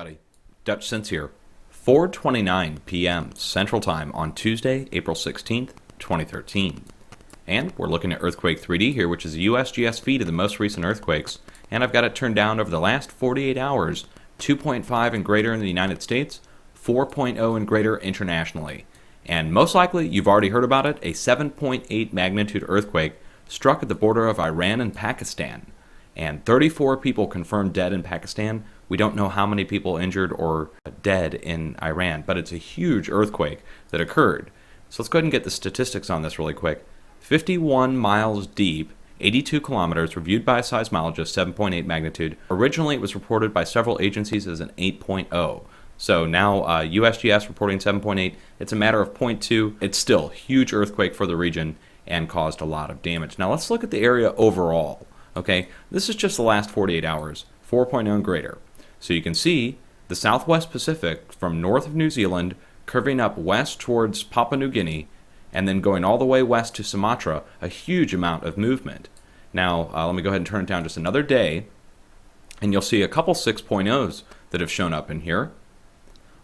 everybody. Dutchsinse here. 4:29 p.m. Central Time on Tuesday, April 16th, 2013. And we're looking at Earthquake 3D here, which is a USGS feed of the most recent earthquakes. And I've got it turned down over the last 48 hours. 2.5 and greater in the United States, 4.0 and greater internationally. And most likely, you've already heard about it, a 7.8 magnitude earthquake struck at the border of Iran and Pakistan. And 34 people confirmed dead in Pakistan. We don't know how many people injured or dead in Iran, but it's a huge earthquake that occurred. So let's go ahead and get the statistics on this really quick. 51 miles deep, 82 kilometers, reviewed by a seismologist, 7.8 magnitude. Originally, it was reported by several agencies as an 8.0. So now USGS reporting 7.8. It's a matter of 0.2. It's still a huge earthquake for the region and caused a lot of damage. Now let's look at the area overall. Okay, this is just the last 48 hours, 4.0 and greater. So you can see the Southwest Pacific from north of New Zealand curving up west towards Papua New Guinea and then going all the way west to Sumatra, a huge amount of movement. Now, let me go ahead and turn it down just another day, and you'll see a couple 6.0s that have shown up in here.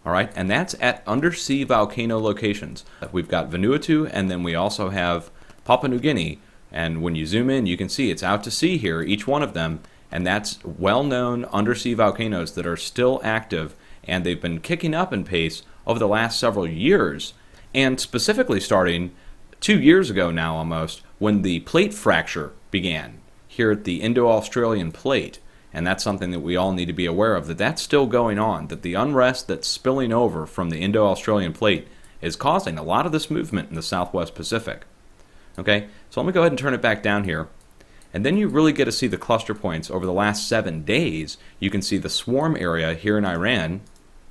All right, and that's at undersea volcano locations. We've got Vanuatu, and then we also have Papua New Guinea. And when you zoom in, you can see it's out to sea here, each one of them, and that's well-known undersea volcanoes that are still active, and they've been kicking up in pace over the last several years, and specifically starting 2 years ago now almost, when the plate fracture began here at the Indo-Australian plate. And that's something that we all need to be aware of, that that's still going on, that the unrest that's spilling over from the Indo-Australian plate is causing a lot of this movement in the Southwest Pacific. Okay, so let me go ahead and turn it back down here. And then you really get to see the cluster points over the last 7 days. You can see the swarm area here in Iran,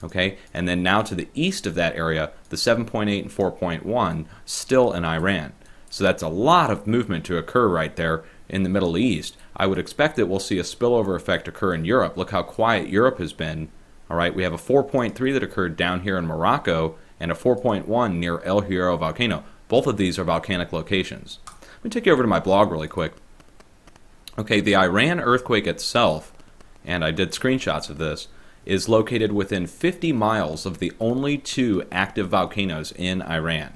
okay, and then now to the east of that area, the 7.8 and 4.1 still in Iran. So that's a lot of movement to occur right there in the Middle East. I would expect that we'll see a spillover effect occur in Europe. Look how quiet Europe has been. All right, we have a 4.3 that occurred down here in Morocco and a 4.1 near El Hierro volcano. Both of these are volcanic locations. Let me take you over to my blog really quick. Okay, the Iran earthquake itself, and I did screenshots of this, is located within 50 miles of the only 2 active volcanoes in Iran,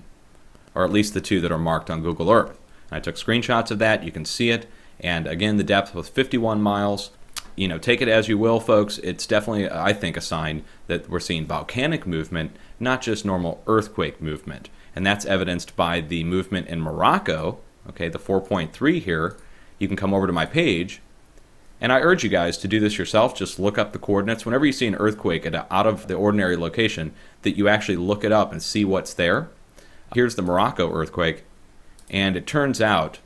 or at least the 2 that are marked on Google Earth. I took screenshots of that. You can see it. And again, the depth was 51 miles. You know, take it as you will, folks. It's definitely, I think, a sign that we're seeing volcanic movement, not just normal earthquake movement. And that's evidenced by the movement in Morocco, okay, the 4.3 here. You can come over to my page, and I urge you guys to do this yourself. Just look up the coordinates. Whenever you see an earthquake at an out of the ordinary location, that you actually look it up and see what's there. Here's the Morocco earthquake, and it turns out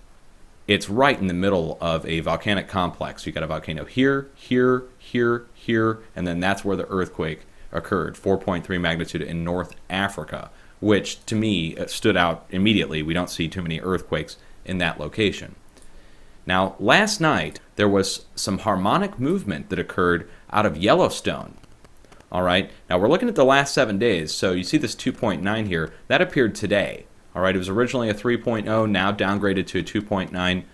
it's right in the middle of a volcanic complex. You got a volcano here, here, here, here, and then that's where the earthquake occurred, 4.3 magnitude in North Africa, which to me stood out immediately. We don't see too many earthquakes in that location. Now, last night, there was some harmonic movement that occurred out of Yellowstone. All right, now we're looking at the last 7 days, so you see this 2.9 here. That appeared today. All right, it was originally a 3.0, now downgraded to a 2.9.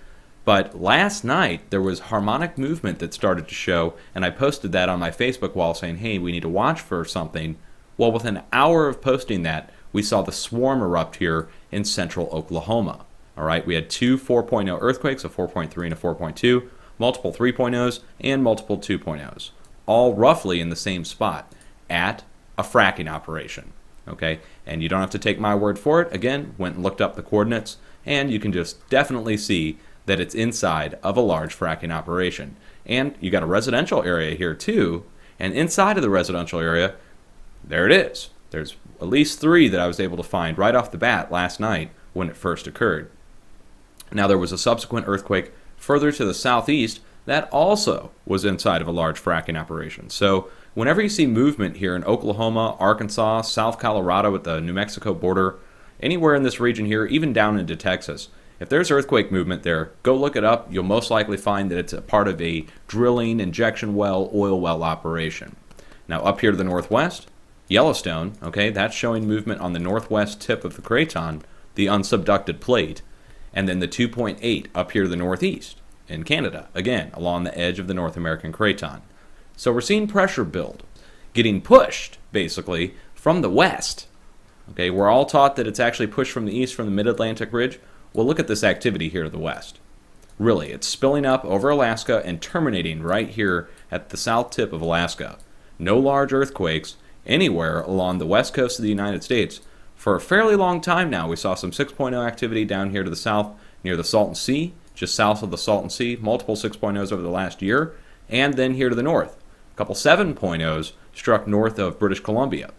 But last night, there was harmonic movement that started to show, and I posted that on my Facebook wall saying, hey, we need to watch for something. Well, within an hour of posting that, we saw the swarm erupt here in central Oklahoma. All right, we had 2 4.0 earthquakes, a 4.3 and a 4.2, multiple 3.0s, and multiple 2.0s, all roughly in the same spot at a fracking operation. Okay, and you don't have to take my word for it. Again, went and looked up the coordinates, and you can just definitely see that it's inside of a large fracking operation. And you got a residential area here too, and inside of the residential area, there it is. There's at least 3 that I was able to find right off the bat last night when it first occurred. Now, there was a subsequent earthquake further to the southeast that also was inside of a large fracking operation. So whenever you see movement here in Oklahoma, Arkansas, South Colorado at the New Mexico border, anywhere in this region here, even down into Texas, if there's earthquake movement there, go look it up. You'll most likely find that it's a part of a drilling, injection well, oil well operation. Now, up here to the northwest, Yellowstone, okay, that's showing movement on the northwest tip of the craton, the unsubducted plate, and then the 2.8 up here to the northeast in Canada, again, along the edge of the North American craton. So we're seeing pressure build. getting pushed, basically, from the west. Okay, we're all taught that it's actually pushed from the east from the mid-Atlantic ridge. Well, look at this activity here to the west. Really, it's spilling up over Alaska and terminating right here at the south tip of Alaska. No large earthquakes anywhere along the west coast of the United States. For a fairly long time now, we saw some 6.0 activity down here to the south near the Salton Sea, just south of the Salton Sea, multiple 6.0s over the last year, and then here to the north. A couple 7.0s struck north of British Columbia.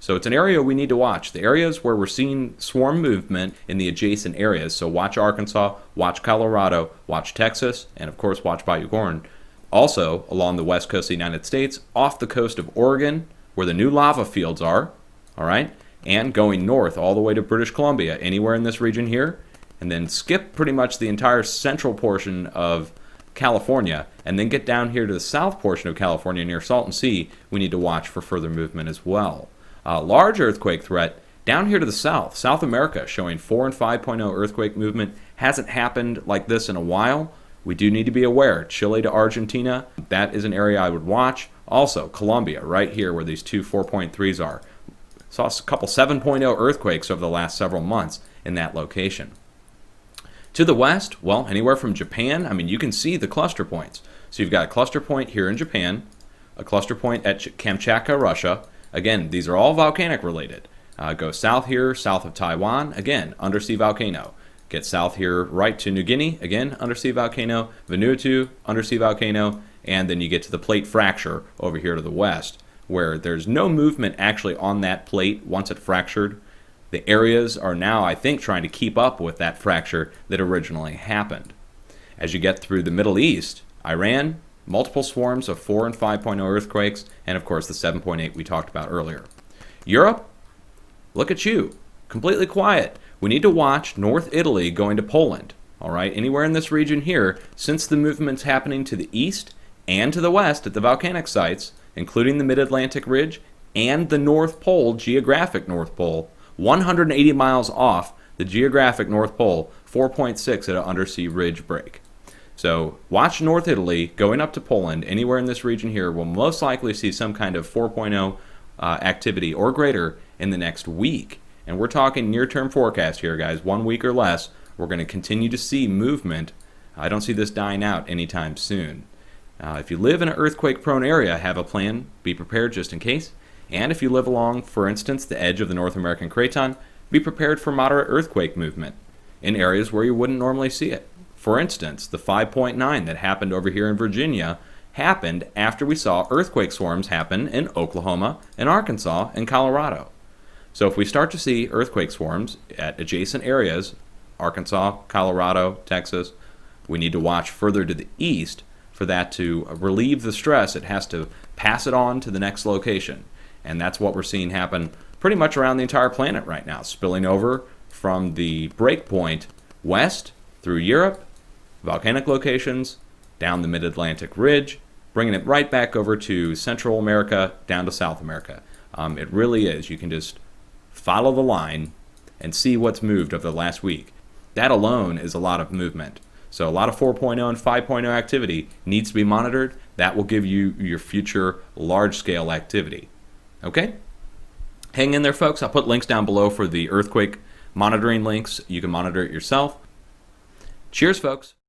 So it's an area we need to watch. The areas where we're seeing swarm movement in the adjacent areas. So watch Arkansas, watch Colorado, watch Texas, and of course watch Bayou Corn. Also along the west coast of the United States, off the coast of Oregon, where the new lava fields are, all right, and going north all the way to British Columbia, anywhere in this region here, and then skip pretty much the entire central portion of California, and then get down here to the south portion of California near Salton Sea. We need to watch for further movement as well. Large earthquake threat down here to the south, South America, showing 4 and 5.0 earthquake movement. Hasn't happened like this in a while. We do need to be aware. Chile to Argentina, that is an area I would watch. Also, Colombia, right here where these two 4.3s are. Saw a couple 7.0 earthquakes over the last several months in that location. To the west, well, anywhere from Japan, I mean, you can see the cluster points. So you've got a cluster point here in Japan, a cluster point at Kamchatka, Russia. Again, these are all volcanic related. Go south here, south of Taiwan, again, undersea volcano. Get south here right to New Guinea, again, undersea volcano. Vanuatu, undersea volcano. And then you get to the plate fracture over here to the west, where there's no movement actually on that plate once it fractured. The areas are now, I think, trying to keep up with that fracture that originally happened. As you get through the Middle East, Iran, multiple swarms of 4 and 5.0 earthquakes, and of course the 7.8 we talked about earlier. Europe, look at you, completely quiet. We need to watch North Italy going to Poland. All right, anywhere in this region here, since the movement's happening to the east and to the west at the volcanic sites, including the Mid-Atlantic Ridge and the North Pole, geographic North Pole, 180 miles off the geographic North Pole, 4.6 at an undersea ridge break. So watch North Italy going up to Poland. Anywhere in this region here will most likely see some kind of 4.0 activity or greater in the next week. And we're talking near-term forecast here, guys, 1 week or less. We're going to continue to see movement. I don't see this dying out anytime soon. If you live in an earthquake-prone area, have a plan. Be prepared just in case. And if you live along, for instance, the edge of the North American Craton, be prepared for moderate earthquake movement in areas where you wouldn't normally see it. For instance, the 5.9 that happened over here in Virginia happened after we saw earthquake swarms happen in Oklahoma and Arkansas and Colorado. So if we start to see earthquake swarms at adjacent areas, Arkansas, Colorado, Texas, we need to watch further to the east for that to relieve the stress. It has to pass it on to the next location. And that's what we're seeing happen pretty much around the entire planet right now, spilling over from the break point west through Europe, volcanic locations, down the Mid-Atlantic Ridge, bringing it right back over to Central America, down to South America. It really is. You can just follow the line and see what's moved over the last week. That alone is a lot of movement. So a lot of 4.0 and 5.0 activity needs to be monitored. That will give you your future large-scale activity. Okay? Hang in there, folks. I'll put links down below for the earthquake monitoring links. You can monitor it yourself. Cheers, folks.